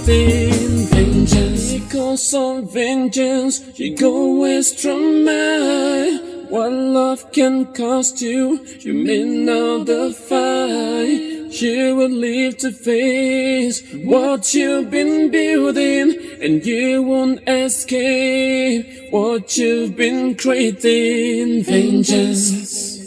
creating vengeance. Because of vengeance, you go extra mile. What love can cost you, you may not defy. You will live to face what you've been building, and you won't escape what you've been creating. Vengeance.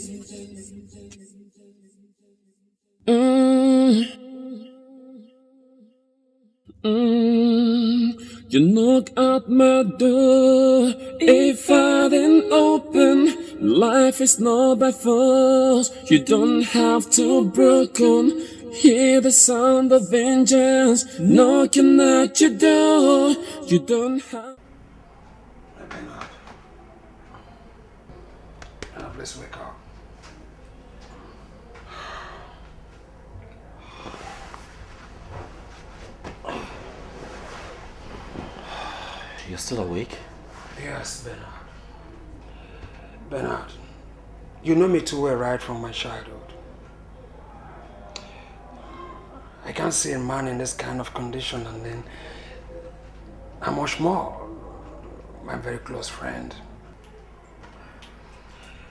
You knock at my door, if I didn't open. Life is not by force, you don't have to broken. Hear the sound of vengeance knocking at your door. You don't have. Now please wake up. You're still awake? Yes, Bernard. Bernard, you know me too well right from my childhood. I can't see a man in this kind of condition and then how much more my very close friend.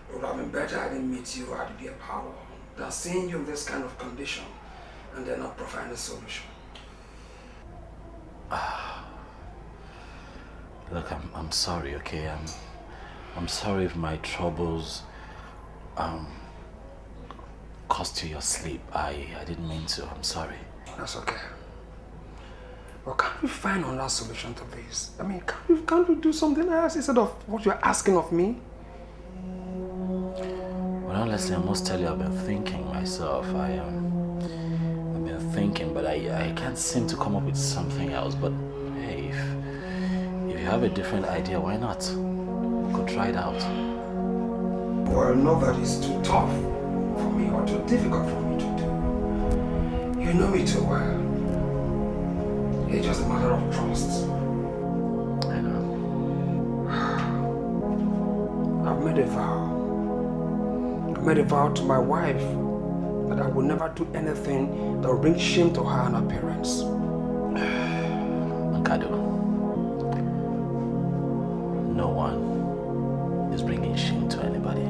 It would have been better I didn't meet you at the parlor than seeing you in this kind of condition and then not provide a solution. Look, I'm sorry, okay? I'm sorry if my troubles cost you your sleep. I didn't mean to. I'm sorry. That's okay. Well, can't we find another solution to this? I mean, can't we do something else instead of what you're asking of me? Well, honestly, I must tell you, I've been thinking myself. I've been thinking, but I can't seem to come up with something else. But hey, if you have a different idea, why not? Could try it out. Well, not that it's too tough for me or too difficult for me to do. You know me too well. It's just a matter of trust. I know. I've made a vow. I made a vow to my wife that I will never do anything that will bring shame to her and her parents. Nkado, no one is bringing shame to anybody.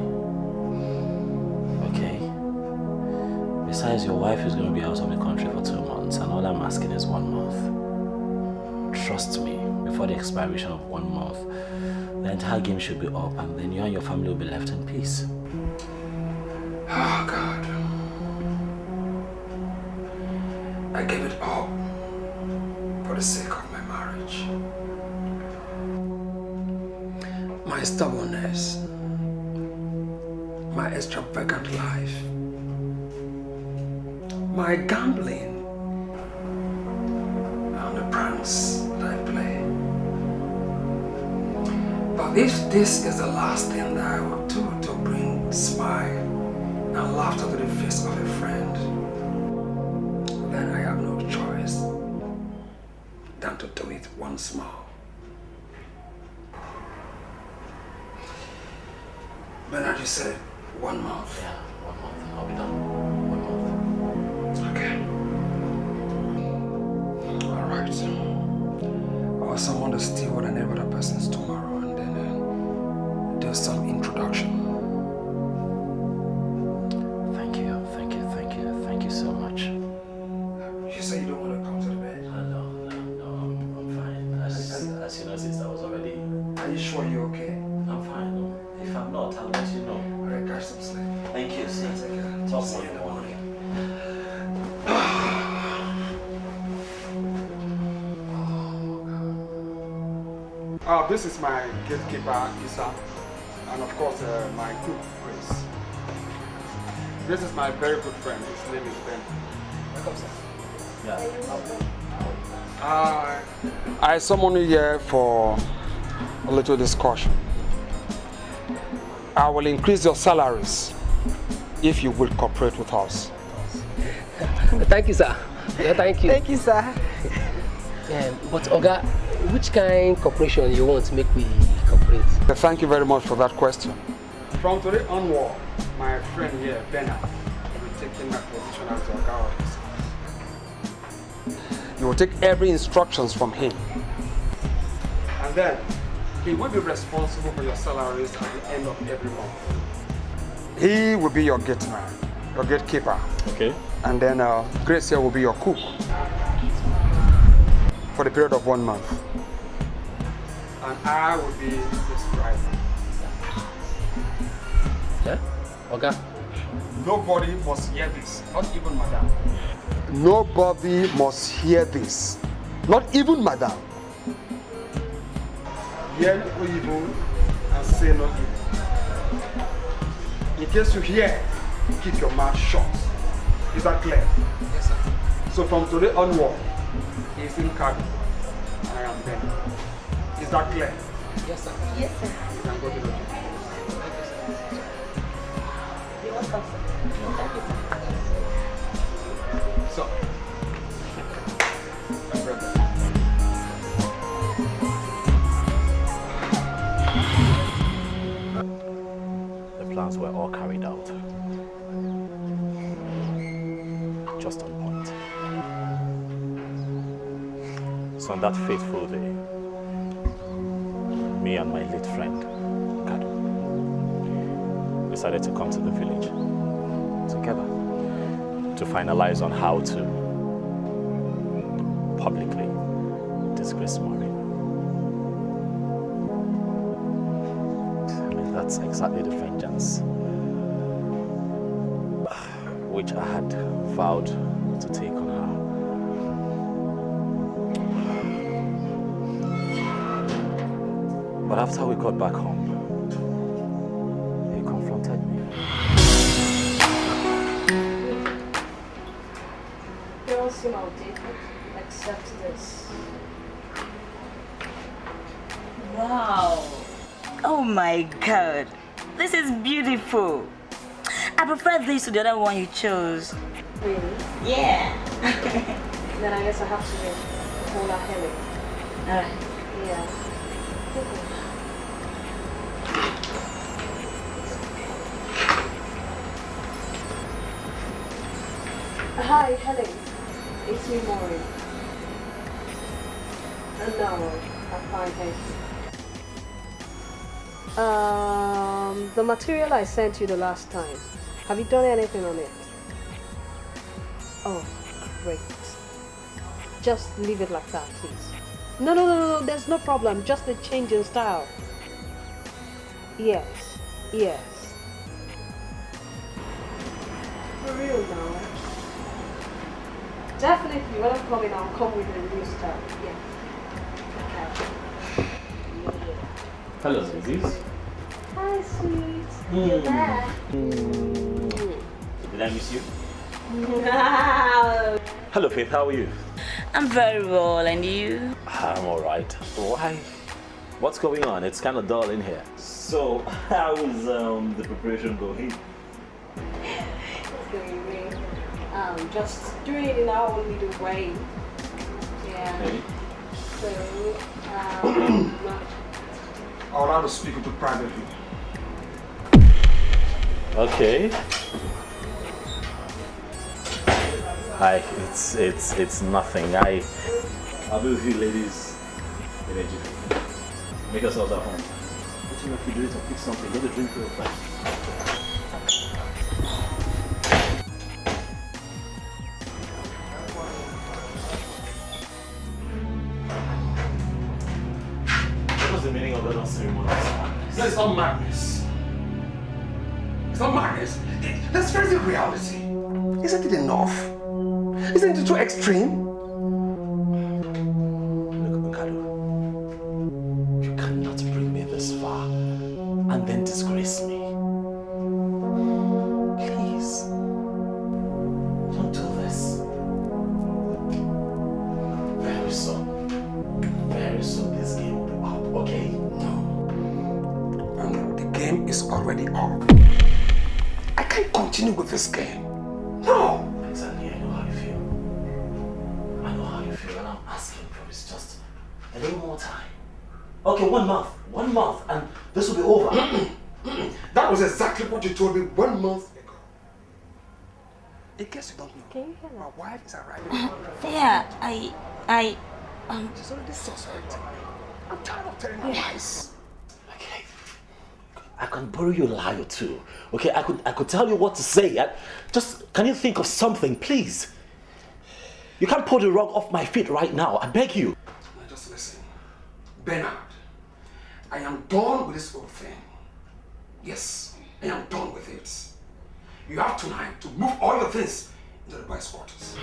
Okay? Besides, your wife is going to be out of the country for 2 months, and all I'm asking is 1 month. Trust me, before the expiration of 1 month, the entire game should be up, and then you and your family will be left in peace. Oh, God. I gave it up for the sake of my marriage. My stubbornness, my extravagant life, my gambling, and the pranks that I play. But if this is the last thing that I will do to bring smile and laughter to the face of a friend, then I have no choice than to do it once more. Leonard, you said 1 month. Yeah, 1 month. I'll be done. 1 month. Okay. All right. I'll summon the steward and every other persons tomorrow and then do some introduction. Thank you so much. You say you don't want to come to the bed? No, I'm fine. As you noticed, I was already... Are you sure you're okay? I'm fine. If I'm not, I'll let you know. All right, catch some sleep. Thank you. See you. Talk more in the morning. This is my gatekeeper, Isa, and of course my cook, Grace. Grace is my very good friend. His name is Ben. Welcome, sir. Yeah. I summoned you here for a little discussion. I will increase your salaries if you will cooperate with us. Thank you, sir. Yeah, thank you. Thank you, sir. But Oga, which kind of cooperation you want to make we cooperate? Thank you very much for that question. From today onward, my friend here, Leonard, will be taking my position as your guard. You will take every instructions from him. And then he will be responsible for your salaries at the end of every month. He will be your gate man, your gatekeeper. Okay. And then Grace here will be your cook for the period of 1 month. And I will be the scribe. Yeah? Okay. Nobody must hear this, not even Madame. Nobody must hear this, not even Madame. Hear no evil and say no evil. In case you hear, keep your mouth shut. Is that clear? Yes, sir. So from today onward, he is in Kadu and I am Ben. Is that clear? Yes, sir. Yes, sir. You can go to the You want some, sir? Thank you, sir. So, my brother. The plans were all carried out. Just on point. So on that fateful day, me and my late friend, Kadu, decided to come to the village together to finalize on how to publicly disgrace Maureen. I mean, that's exactly the vengeance which I had vowed to take on her. But after we got back home, he confronted me. Girls seem outdated, except this. Wow. Oh my God. This is beautiful. I prefer this to the other one you chose. Really? Yeah. Then I guess I have to hold our head. Alright. Yeah. Hi, Helen. It's me, Maureen. No, I'm fine, thanks. The material I sent you the last time, have you done anything on it? Oh, great. Just leave it like that, please. No, there's no problem. Just a change in style. Yes. For real now. Definitely, when I'm coming, I'll come with a new style. Yeah. Hello, ladies. Hi, sweet. You're back. Did I miss you? Hello, Faith. How are you? I'm very well, and you? I'm all right. Why? What's going on? It's kind of dull in here. So, how is the preparation going? It's going great. Just doing it in our own little way. Yeah. Hey. So, I would like to speak with you privately. Okay. Hi, it's nothing. I'll be with you ladies in Ezejiofor. Make yourselves at home. Go to your refrigerator, pick something, get a drink real fast. What was the meaning of that ceremony? No, it's not madness. It's not madness. Let's face the reality. Isn't it enough? Isn't it too extreme? Look, Kadu, you cannot bring me this far and then disgrace me. Please, don't do this. Very soon this game will be up, okay? No. The game is already up. I can't continue with this game. No. Exactly, I know how you feel. I know how you feel, and I'm asking for is just a little more time. Okay, 1 month. 1 month, and this will be over. That was exactly what you told me 1 month ago. In case you don't know, Can you hear my that? wife is arriving. Yeah, She's already suspecting me. I'm tired of telling her lies. Okay. I can borrow you a lie or two. Okay, I could tell you what to say. Just, can you think of something, please? You can't pull the rug off my feet right now. I beg you. Now just listen. Bernard, I am done with this whole thing. Yes, I am done with it. You have tonight to move all your things into the boys' quarters.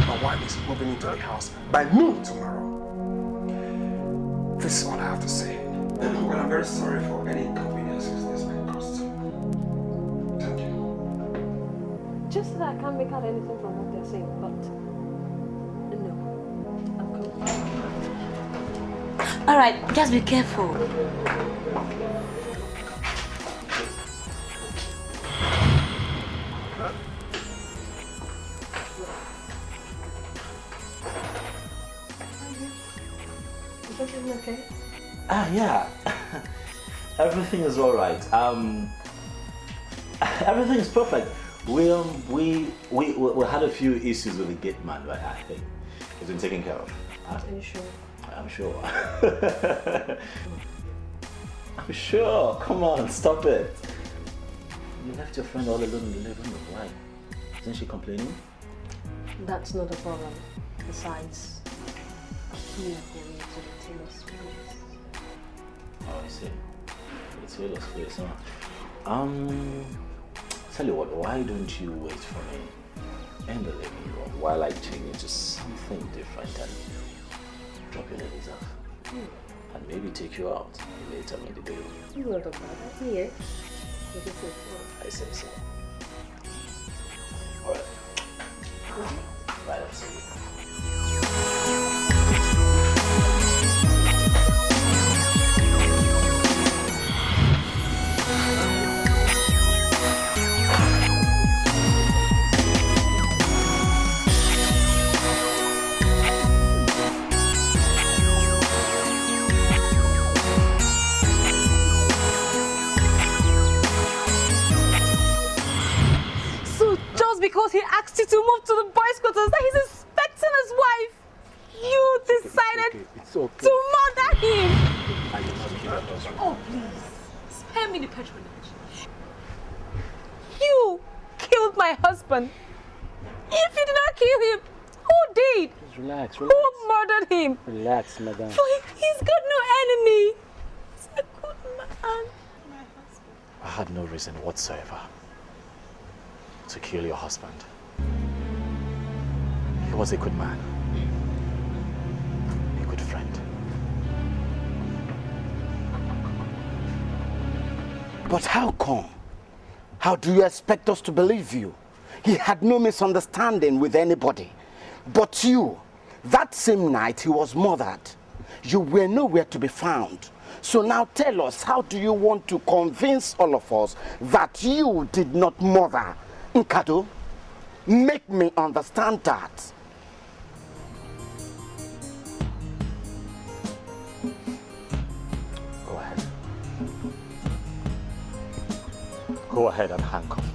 My wife is moving into the house by noon tomorrow. This is all I have to say. Well, I'm very sorry for any inconveniences this may cause. Thank you. Just that I can't make out anything from what they're saying, but no, I'm coming. all right, just be careful. Is everything okay? Yeah. Everything is all right. Everything is perfect. We had a few issues with the gate man, but I think it's been taken care of. Are you sure? I'm sure. I'm sure. Come on, stop it. You left your friend all alone in the living room. Why? Isn't she complaining? That's not a problem. Besides, we are going to the tailor's place. Oh, I see. It's Taylor's place, huh? Tell you what, why don't you wait for me in the living room while I change into something different and drop your ladies off? And maybe take you out later in the day. Not a bad idea. I say so. Alright. Right, I'll see you. Because he asked you to move to the boys' quarters, that he's expecting his wife. You decided to murder him. Oh, please, spare me the patronage. You killed my husband. If you did not kill him, who did? Relax. Who murdered him? Relax, madam. For he's got no enemy. He's a good man. My husband. I had no reason whatsoever to kill your husband. He was a good man, a good friend. But how come? How do you expect us to believe you? He had no misunderstanding with anybody. But you, that same night he was murdered, you were nowhere to be found. So now tell us, how do you want to convince all of us that you did not murder Nkado? Make me understand that. Go ahead. Go ahead and handcuff me.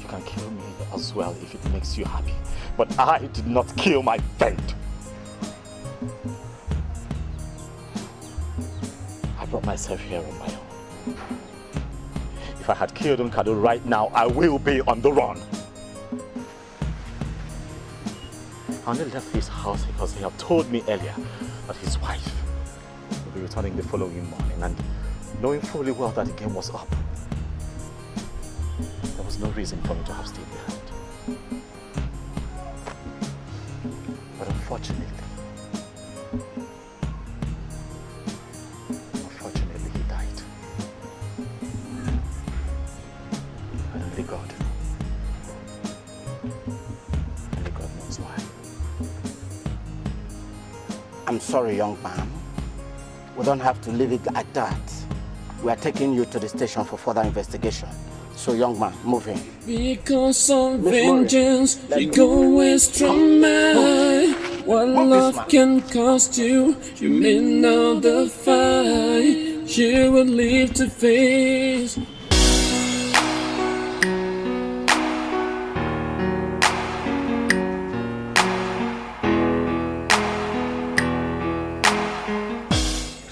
You can kill me as well if it makes you happy. But I did not kill my friend. I brought myself here on my own. If I had killed Nkado right now, I will be on the run. I only left this house because he had told me earlier that his wife will be returning the following morning, and knowing fully well that the game was up, there was no reason for me to have stayed behind. But unfortunately, he died. And only God knows why. I'm sorry, young man. We don't have to leave it at that. We are taking you to the station for further investigation. So, young man, move in. Because of vengeance, you go extra mile. What love can cost you, you may know the fight. You will live to face.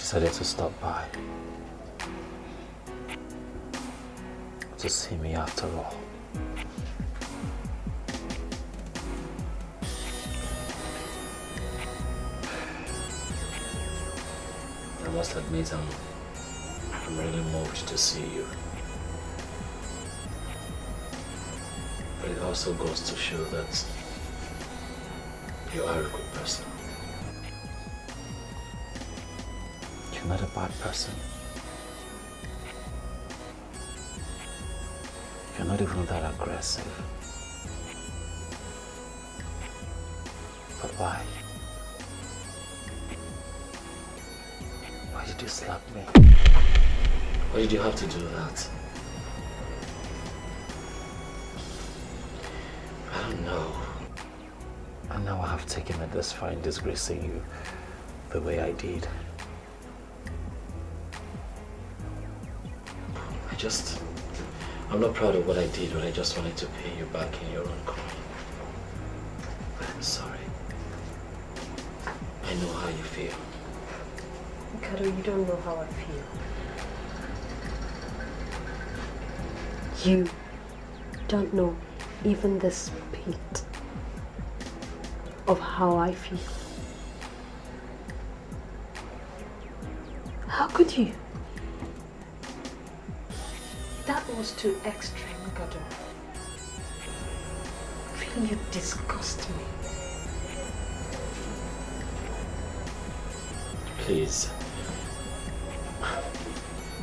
decided to stop by. To see me after all. I must admit I'm really moved to see you. But it also goes to show that you are a good person. You're not a bad person. You're not even that aggressive. But why? Why did you slap me? Why did you have to do that? I don't know. And now I have taken it this far in disgracing you the way I did. I'm not proud of what I did, but I just wanted to pay you back in your own coin. But I'm sorry. I know how you feel. Ricardo, you don't know how I feel. You don't know even the spit of how I feel. How could you? That was too extreme, Ricardo. I feel you disgust me. Please.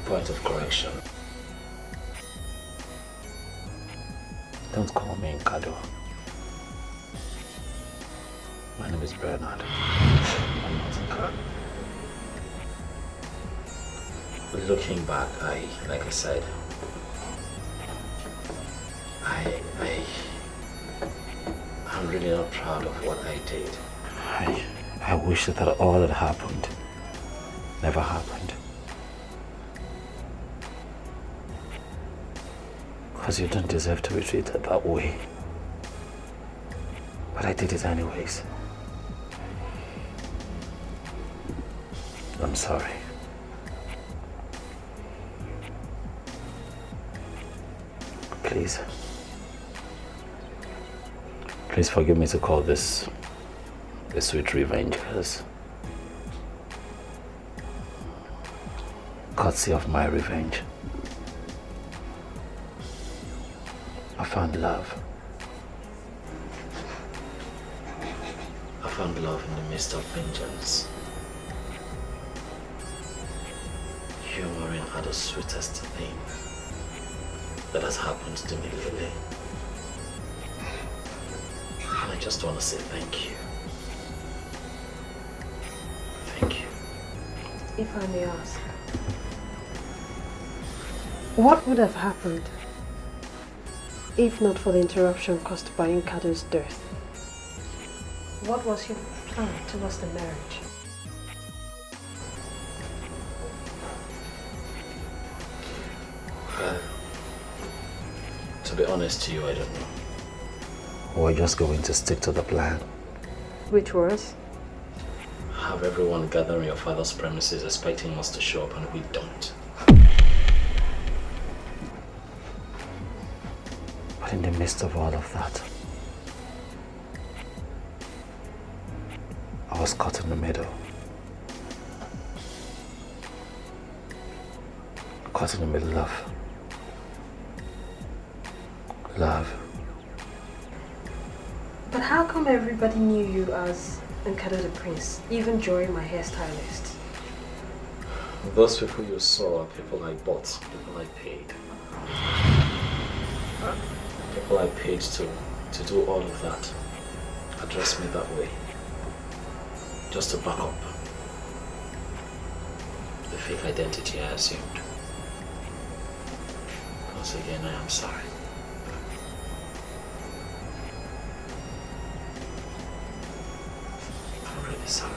Point of correction. Don't call me Nkado. My name is Bernard. I'm not Nkado. Looking back, like I said, I'm really not proud of what I did. I wish that all that happened never happened. Because you don't deserve to be treated that way. But I did it anyways. I'm sorry. Please. Please forgive me to call this a sweet revenge, because courtesy of my revenge, I found love. I found love in the midst of vengeance. Humoring are the sweetest thing that has happened to me lately. And I just want to say thank you. Thank you. If I may ask, what would have happened if not for the interruption caused by Nkado's death? What was your plan towards the marriage? To be honest to you, I don't know. We're just going to stick to the plan. Which was? Have everyone gather on your father's premises expecting us to show up, and we don't. But in the midst of all of that, I was caught in the middle. Caught in the middle of love. But how come everybody knew you as Nkado the Prince, even during my hairstylist? Those people you saw are people I bought, people I paid. People I paid to do all of that. Address me that way. Just to back up the fake identity I assumed. Once again, I am sorry. I'm really sorry.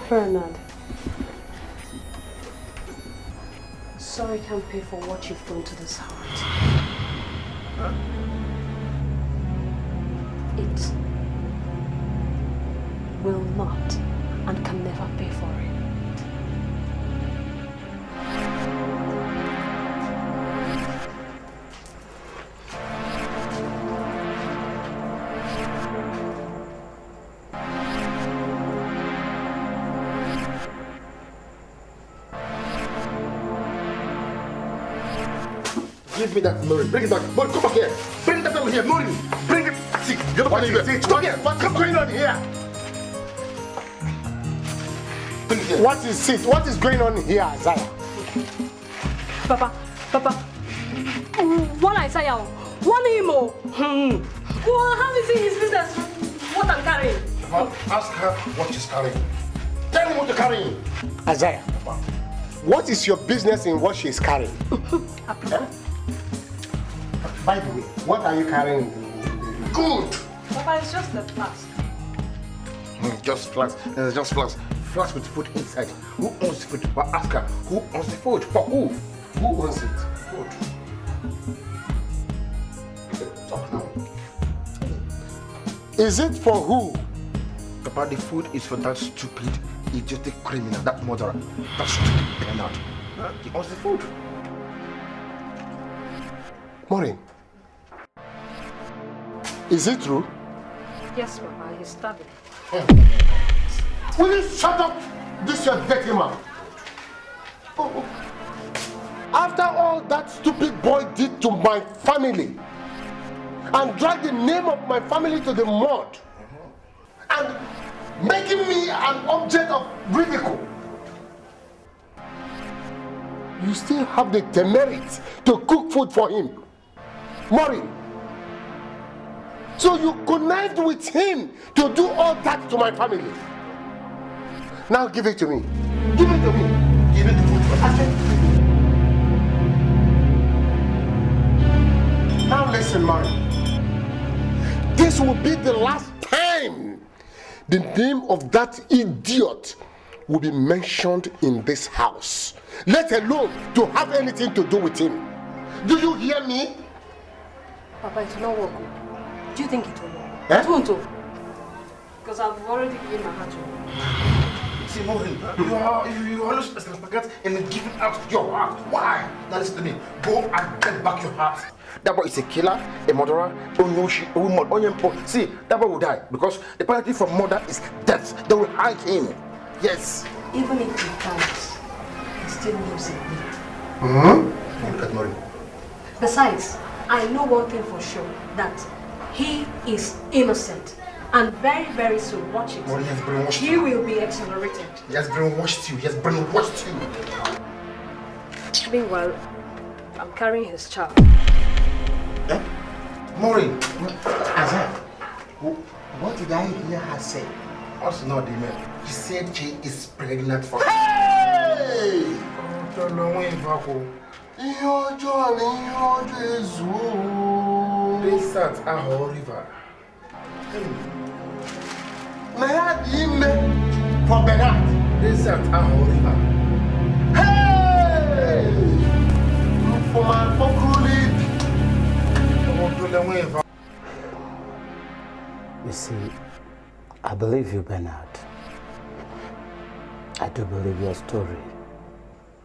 Bernard. sorry can't pay for what you've done to this heart. Huh? It will not and can never pay for it. Give me that Murray. Bring it back. Murray, come back here. Bring that over here. Murray, bring it. See, you're not here. Come here. What's going on here? Bring it here. What is it? What is going on here, Isaiah? Papa. One Isaiah. One Imo. Well, how is it his business what I'm carrying? Papa, ask her what she's carrying. Tell me what you're carrying. Isaiah, what is your business in what she's carrying? By the way, what are you carrying? Good. Papa, it's just a flask. Just flask. Just flask. Flask with food inside. Who owns the food? Well, ask her. Who owns the food? For who? Who owns it? Food. Talk now. Is it for who? Papa, the food is for that stupid, idiotic criminal, that murderer. That stupid Leonard. He owns the food. Maureen, is it true? Yes, Papa, he's starving. Will you shut up this your dirty mouth? After all that stupid boy did to my family and dragged the name of my family to the mud and making me an object of ridicule, you still have the temerity to cook food for him. Maureen, so you connived with him to do all that to my family. Now give it to me. Give it to me. Give it the food for us. Now listen, Maureen. This will be the last time the name of that idiot will be mentioned in this house, let alone to have anything to do with him. Do you hear me? Papa, it will not work. Do you think it will work? Eh? It won't. Because I've already given my heart to him. See, Maureen, you always forget and giving out your heart. Why? Now listen to me. Go and get back your heart. That boy is a killer, a murderer, a woman. See, that boy will die because the penalty for murder is death. They will hang him. Yes. Even if he dies, he still lives in me. Look at Maureen. Besides, I know one thing for sure, that he is innocent. And very, very soon, watch it, Maureen has brainwashed he you. will be exonerated. He has brainwashed you. He has brainwashed you. Meanwhile, I'm carrying his child. Eh? Maureen. Azan, what did I hear her say? Also not the man. He said she is pregnant for Hey! They sat a whole river. May I be me for Bernard? They sat a whole river. Hey! For my foculic. You see, I believe you, Bernard. I do believe your story.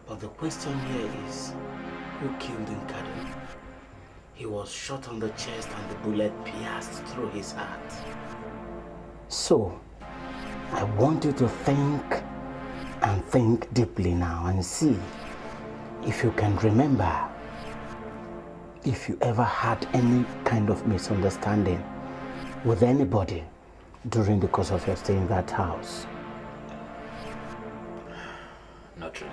But the question here is, who killed Nkadu? He was shot on the chest and the bullet pierced through his heart. So, I want you to think deeply now and see if you can remember if you ever had any kind of misunderstanding with anybody during the course of your stay in that house. Not really.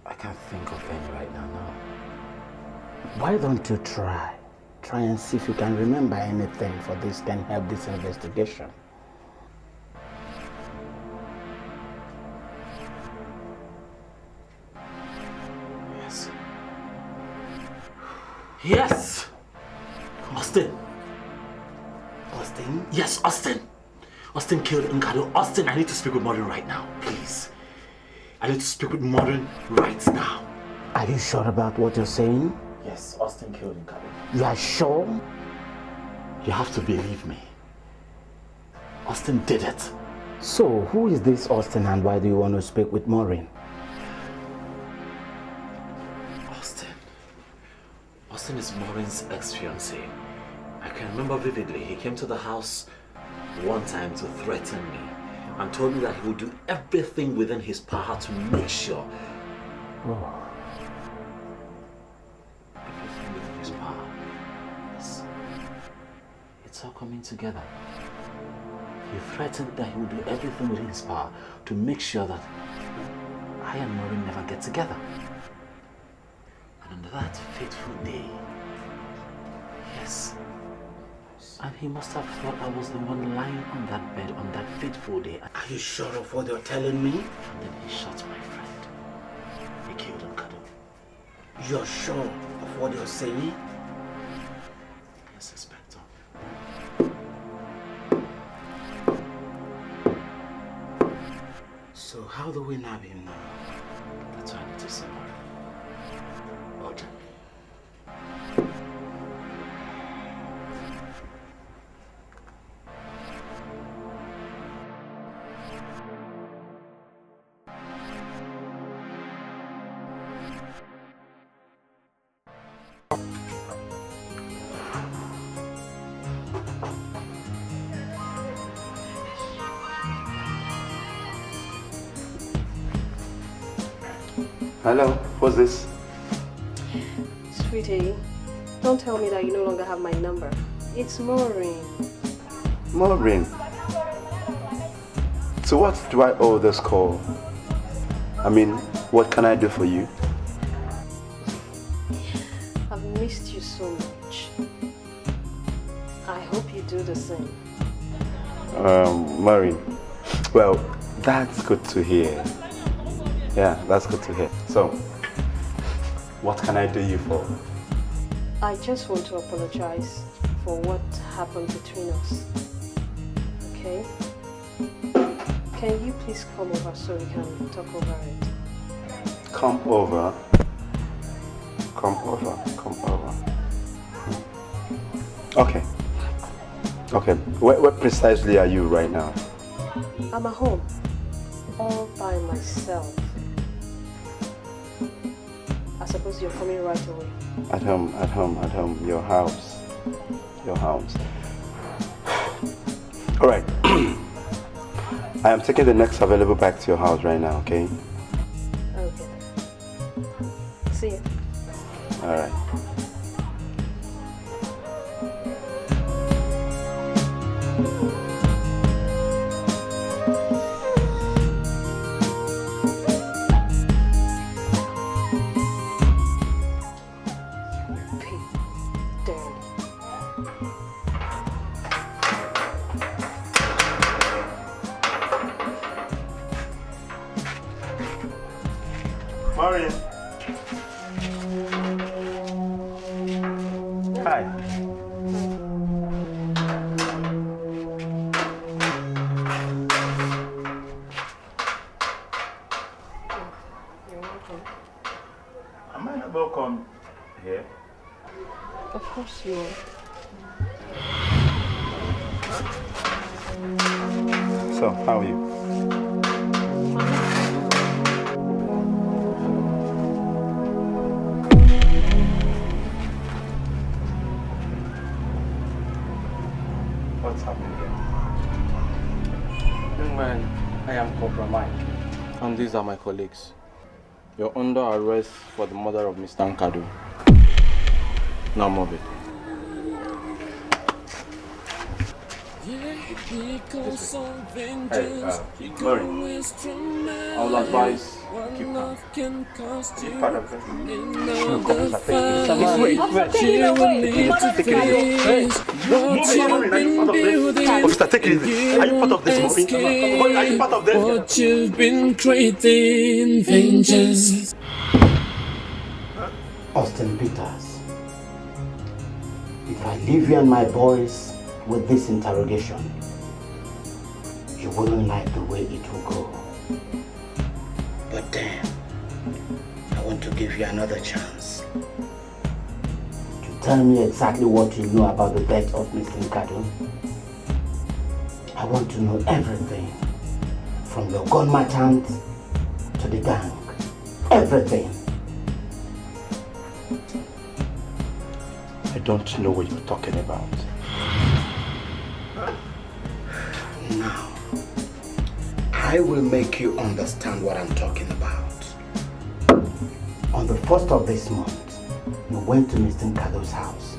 I can't think of any right now, no. Why don't you try and see if you can remember anything, for this can help this investigation. Yes. Yes! Austin! Austin? Yes, Austin! Austin killed Nkadu. Austin, I need to speak with Maureen right now, please. I need to speak with Maureen right now. Are you sure about what you're saying? Yes, Austin killed Nkado. You are sure? You have to believe me. Austin did it. So, who is this Austin and why do you want to speak with Maureen? Austin is Maureen's ex-fiancé. I can remember vividly, he came to the house one time to threaten me and told me that he would do everything within his power to make sure. Everything within his power. Yes. It's all coming together. He threatened that he would do everything within his power to make sure that I and Maureen never get together. And on that fateful day, yes, and he must have thought I was the one lying on that bed on that fateful day. Are you sure of what you're telling me? And then he shot my friend. He killed Nkado. You're sure of what you're saying? Yes, Inspector. So how do we nab him now? That's why I need to see Maureen. Urgently. Hello, what's this? Sweetie, don't tell me that you no longer have my number. It's Maureen. Maureen. So what do I owe this call? I mean, what can I do for you? I've missed you so much. I hope you do the same. Maureen. Well, that's good to hear. Yeah, that's good to hear. So, what can I do you for? I just want to apologize for what happened between us. Okay? Can you please come over so we can talk over it? Come over. Come over. Come over. Okay. Okay. Where precisely are you right now? I'm at home. All by myself. I suppose you're coming right away. At home. Your house. Your house. Alright. I am taking the next available back to your house right now, okay? Okay. See you. Alright. Maureen. Hi. You're welcome. Am I not welcome here? Of course you are. So, how are you? What's happening here? Young man, I am Corporal Mike, and these are my colleagues. You're under arrest for the murder of Mr. Nkado. Now move it. Maureen, I will advise keep calm. Keep part of it. Officer, take it easy. Are you part of this movie? Are you part of this? What you've been creating, vengeance. Austin Peters, if I leave you and my boys with this interrogation, you wouldn't like the way it will go. But then, I want to give you another chance to tell me exactly what you know about the death of Mr. Nkadu. I want to know everything, from your gun merchant to the gang. Everything. I don't know what you're talking about. Now, I will make you understand what I'm talking about. On the 1st of this month, you went to Mr. Nkado's house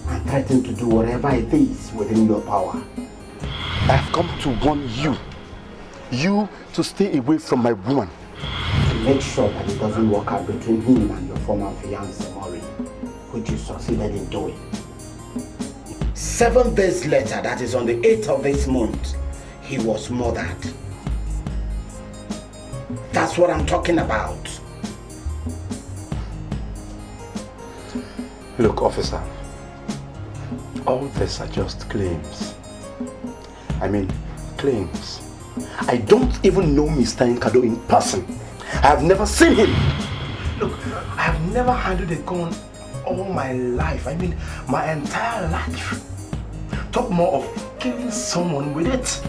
and threatened to do whatever it is within your power. I've come to warn you to stay away from my woman. To make sure that it doesn't work out between him and your former fiancé, Mori, which you succeeded in doing. 7 days later, that is on the 8th of this month, he was murdered. That's what I'm talking about. Look, officer, all this are just claims. I mean, claims. I don't even know Mr. Nkadu in person. I have never seen him. Look, I have never handled a gun all my life. I mean, my entire life. Talk more of killing someone with it.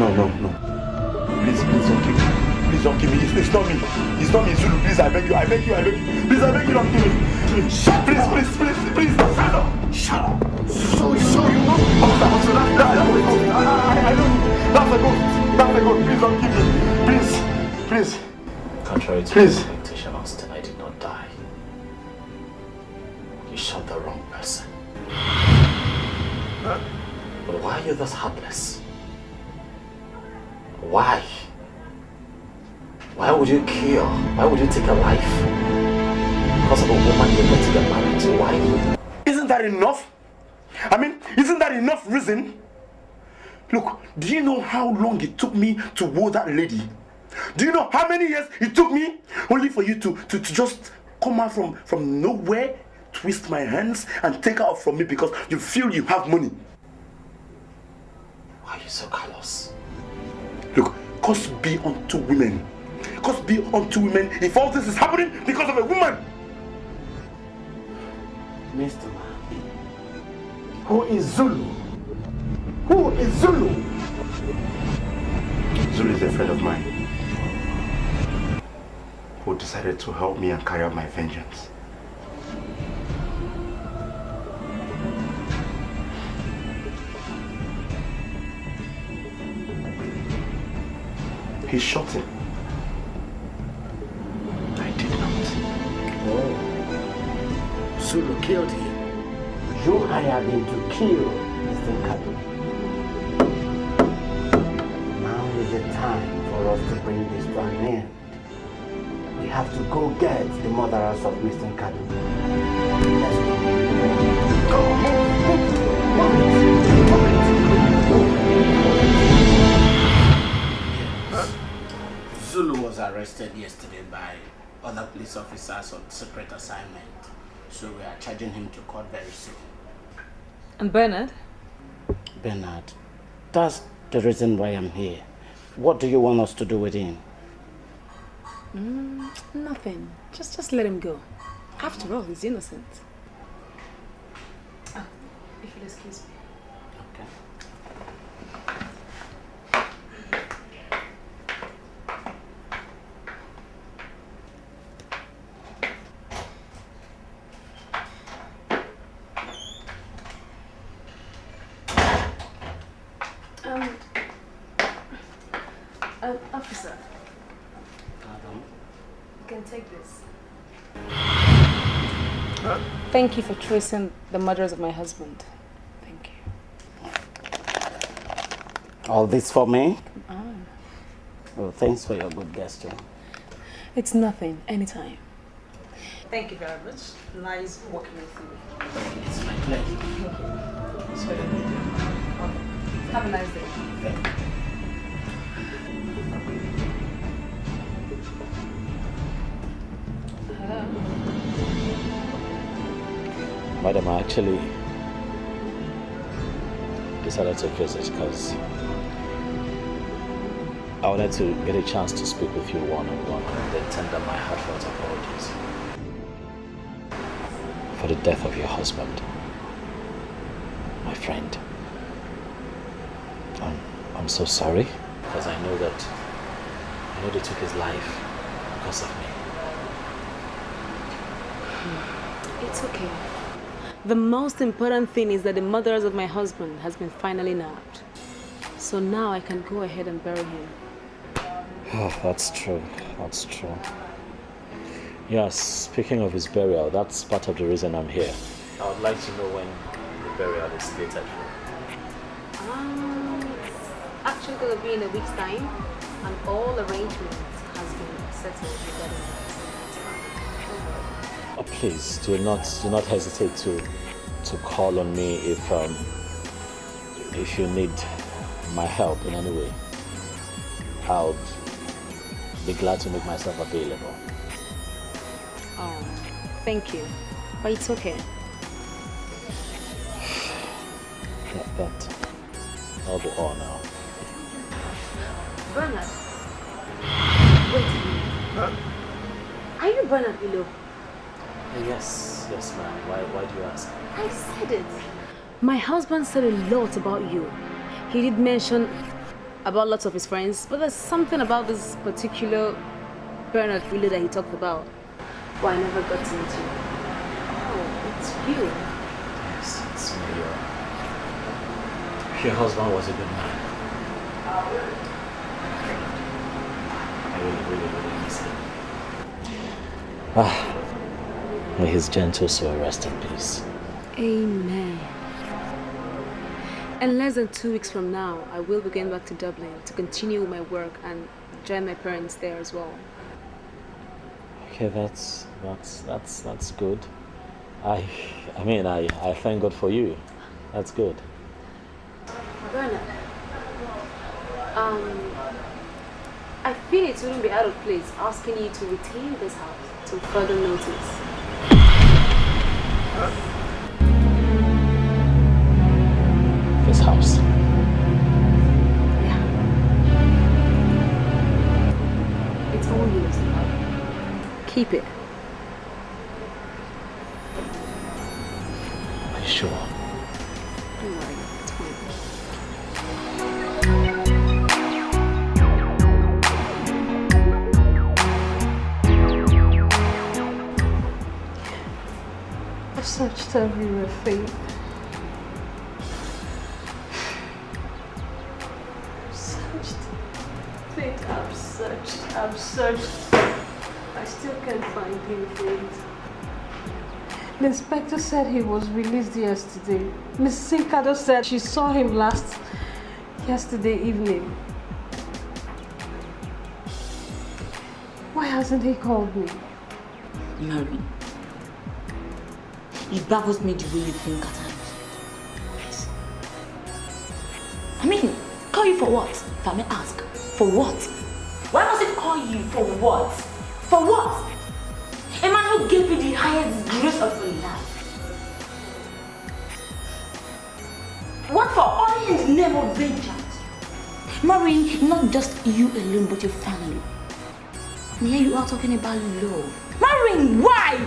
No. Please don't kill me. Please don't kill me. It's not me. It's not me, Zulu. Please, I beg you. Please, I beg you, don't kill me. Please, shut up. Shut up. So you know? Officer, I know. That's a ghost. Please don't kill me. Please. Contrary to your expectation, Austin, I did not die. You shot the wrong person. But why are you thus heartless? Why? Why would you kill? Why would you take a life? Because of a woman you're going to get married to? Why? Isn't that enough? I mean, isn't that enough reason? Look, do you know how long it took me to woo that lady? Do you know how many years it took me only for you to just come out from nowhere, twist my hands and take her out from me because you feel you have money? Why are you so callous? Look, curse be unto women. Curse be unto women if all this is happening because of a woman. Mr. Man, who is Zulu? Who is Zulu? Zulu is a friend of mine who decided to help me and carry out my vengeance. He shot him. I did not. Oh. Zulu killed him. You hired him to kill Mr. Nkadu. Now is the time for us to bring this to an end. We have to go get the murderers of Mr. Nkadu. Let's go. Go, move it. Zulu was arrested yesterday by other police officers on separate assignment. So we are charging him to court very soon. And Bernard? Bernard, that's the reason why I'm here. What do you want us to do with him? Nothing. Just let him go. After all, he's innocent. If you'll excuse me. Okay. Officer. Madam. You can take this. Thank you for tracing the murderers of my husband. Thank you. All this for me? Come on. Well, thanks for your good gesture. It's nothing. Anytime. Thank you very much. Nice working with you. It's my pleasure. It's very good. Okay. Have a nice day. Thank you. Madam, I actually decided to visit because I wanted to get a chance to speak with you one-on-one and then tender my heartfelt apologies for the death of your husband, my friend. I'm so sorry because I know they took his life because of me. It's okay. The most important thing is that the murderers of my husband has been finally nabbed. So now I can go ahead and bury him. Oh, that's true. That's true. Yes, speaking of his burial, that's part of the reason I'm here. I would like to know when the burial is slated for. It's actually going to be in a week's time, and all arrangements has been settled regarding that. Oh, please do not hesitate to call on me if you need my help in any way. I'll be glad to make myself available. Oh, thank you. But it's okay. That'll be all now. Bernard. Wait a minute. Huh? Are you Bernard below? Yes, ma'am. Why do you ask? I said it. My husband said a lot about you. He did mention about lots of his friends, but there's something about this particular Bernard really that he talked about. Well, I never got to meet you. Oh, it's you. Yes, it's me. Your husband was a good man. I really miss him. May his gentle soul rest in peace. Amen. In less than 2 weeks from now, I will be going back to Dublin to continue my work and join my parents there as well. Okay, that's good. I mean, I thank God for you. That's good. Bernard, I feel it wouldn't be out of place asking you to retain this house till further notice. This house. Yeah. It's all yours. Keep it. Are you sure? Don't worry, it's fine. I've searched everywhere, Faith. I've searched. I still can't find him, Faith. The inspector said he was released yesterday. Miss Sinkado said she saw him yesterday evening. Why hasn't he called me? Mary, it baffles me the way you think at times. Please. I mean, call you for what? If I may ask. For what? Why must it call you? For what? For what? A man who gave you the highest grace of your life. What for? All in the name of vengeance. Mary, not just you alone, but your family. And here you are talking about love. Mary, why?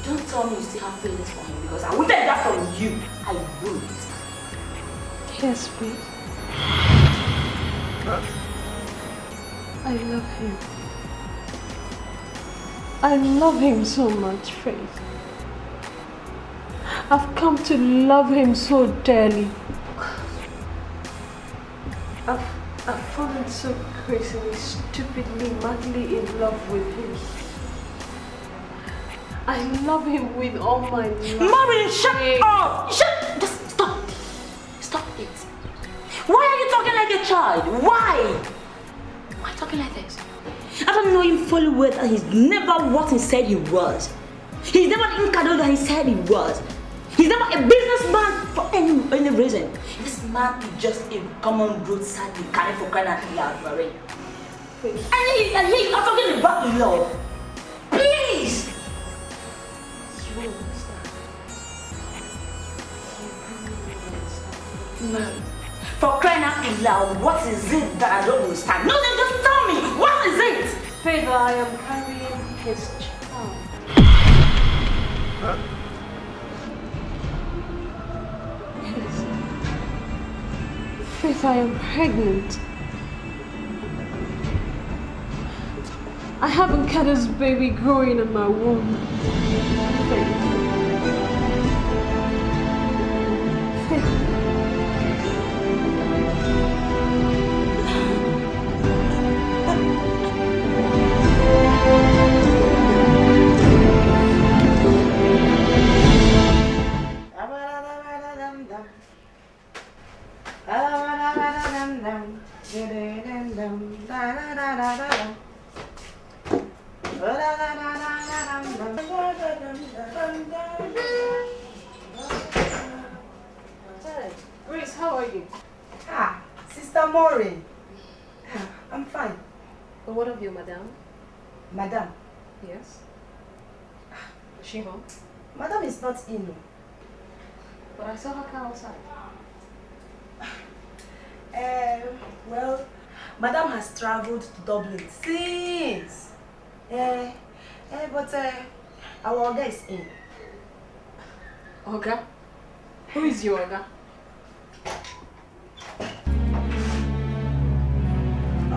Don't tell me you still have feelings for him, because I won't take that from you. I won't. Yes, please. I love him. I love him so much, Faith. I've come to love him so dearly. I've fallen so crazily, stupidly, madly in love with him. I love him with all my life. Maureen, shut up! Just stop. Stop it. Why are you talking like a child? Why? Why talking like this? After knowing fully well that he's never what he said he was. He's never the Incado that he said he was. He's never a businessman for any reason. This man is just a common roadside mechanic for crying out loud, Marie. And here you are talking about love. Please! You won't understand. No. For crying out loud, what is it that I don't understand? No, then just tell me, what is it? Faith, I am carrying his child. Huh? Yes. Faith, I am pregnant. I have Onyeka's baby growing in my womb. Faith. Grace, how are you? Ah, Sister Maureen. I'm fine. What of you, madam? Madam. Yes? Is she home? Madam is not in. But I saw her car outside. Well, Madam has traveled to Dublin since. But our Oga is in. Oga? Who is your Oga?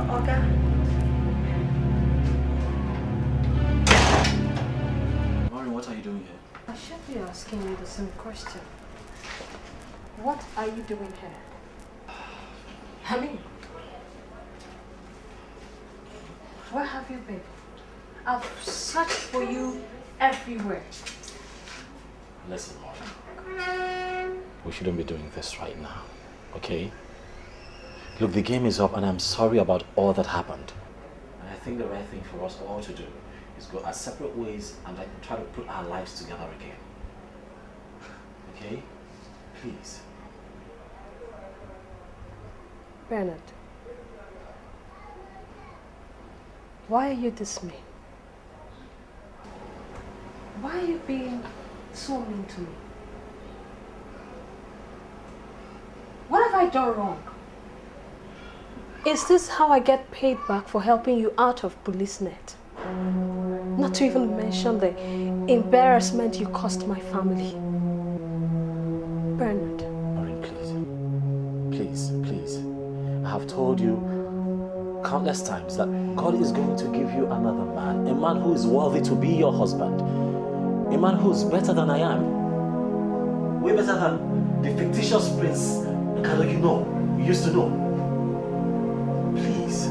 Oga? Maureen, what are you doing here? I should be asking you the same question. What are you doing here? I mean, where have you been? I've searched for you everywhere. Listen, Maureen. We shouldn't be doing this right now, okay? Look, the game is up and I'm sorry about all that happened. And I think the right thing for us all to do is go our separate ways and try to put our lives together again. Okay? Please. Bernard, why are you dismayed? Why are you being so mean to me? What have I done wrong? Is this how I get paid back for helping you out of police net? Not to even mention the embarrassment you caused my family. Bernard. Maureen, please. Please. I have told you countless times that God is going to give you another man, a man who is worthy to be your husband, a man who is better than I am, way better than the fictitious prince you used to know. Please.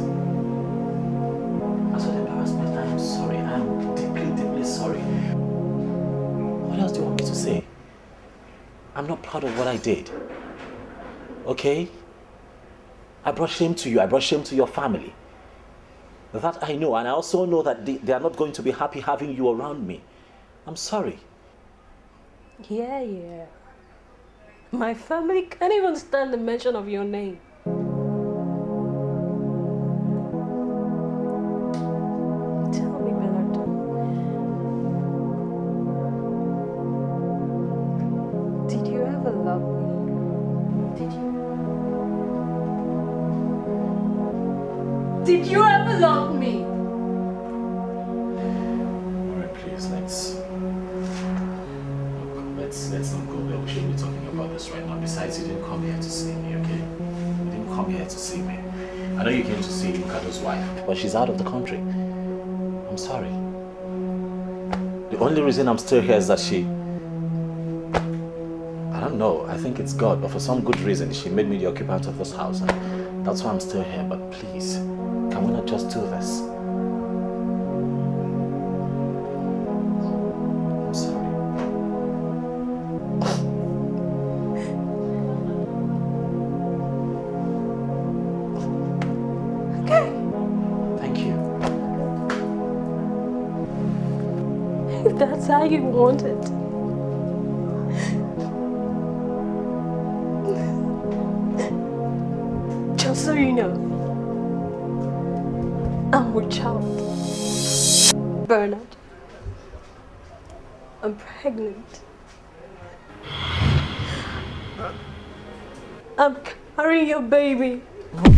As for the embarrassment, I am sorry. I am deeply, deeply sorry. What else do you want me to say? I'm not proud of what I did. Okay? I brought shame to you. I brought shame to your family. That I know. And I also know that they are not going to be happy having you around me. I'm sorry. Yeah. My family can't even stand the mention of your name. Tell me, Bernard. Did you ever love me? Did you ever love me? Alright, please, let's not go there. We shouldn't be talking about this right now. Besides, you didn't come here to see me, okay? You didn't come here to see me. I know you came to see Kado's wife, but she's out of the country. I'm sorry. The only reason I'm still here is that I don't know, I think it's God, but for some good reason, she made me the occupant of this house, and that's why I'm still here. But please, can we not just do this? I'm sorry. Okay. Thank you. If that's how you want it. Just so you know, I'm with child. Bernard. I'm pregnant. I'm carrying your baby. Mom.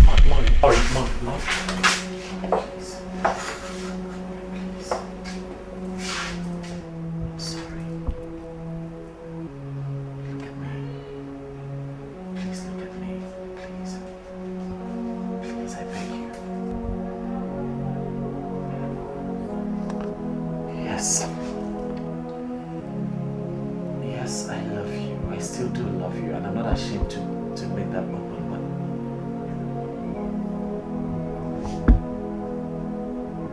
Sorry. Look at me. Please look at me. Please. Please, I beg you. Yes. Yes, I love you. I still do love you, and I'm not ashamed to make that open, but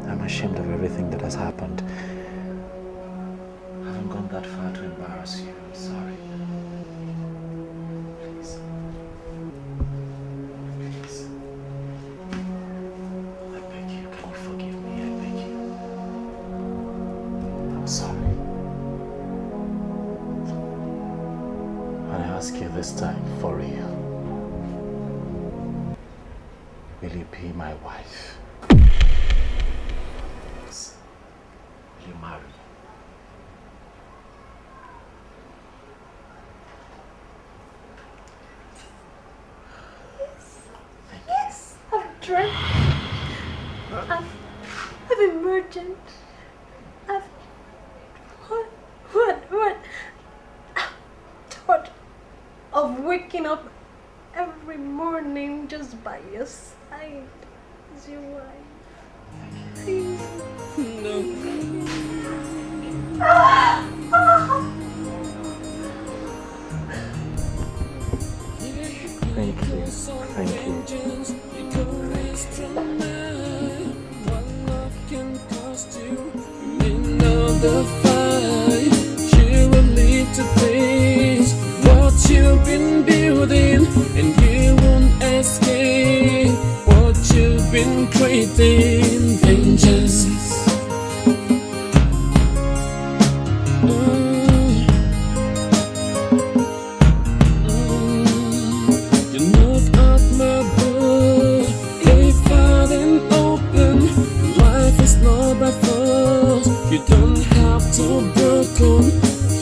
I'm ashamed of everything that has happened. I haven't gone that far to embarrass you. I'm sorry. Please. Please. I beg you, can you forgive me? I beg you. I'm sorry. And I ask you this time, for real. Will you be my wife? Yes. Will you marry me? Yes, I've dreamt. I've emerged. What? Thought of waking up every morning just by your side as your wife. Please. Thank you. Thank The fight, you will lead to face what you've been building, and you won't escape what you've been creating. Vengeance. You knock at my door, if I didn't open, life is not by force. You don't have to broken.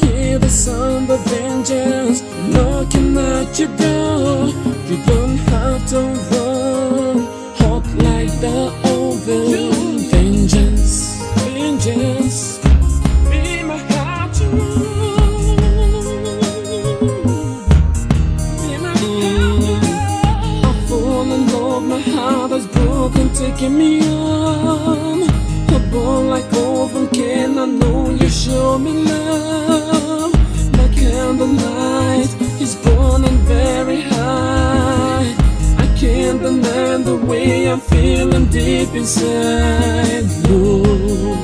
Hear the sound of vengeance knocking at your door. You don't have to run, hot like the oven. Vengeance, vengeance, be my heart to run. Be my heart. I fall in love, my heart is broken, taking me on. A ball like oven can, I know you show me love. My candlelight is burning very high. I can't deny the way I'm feeling deep inside. Lord.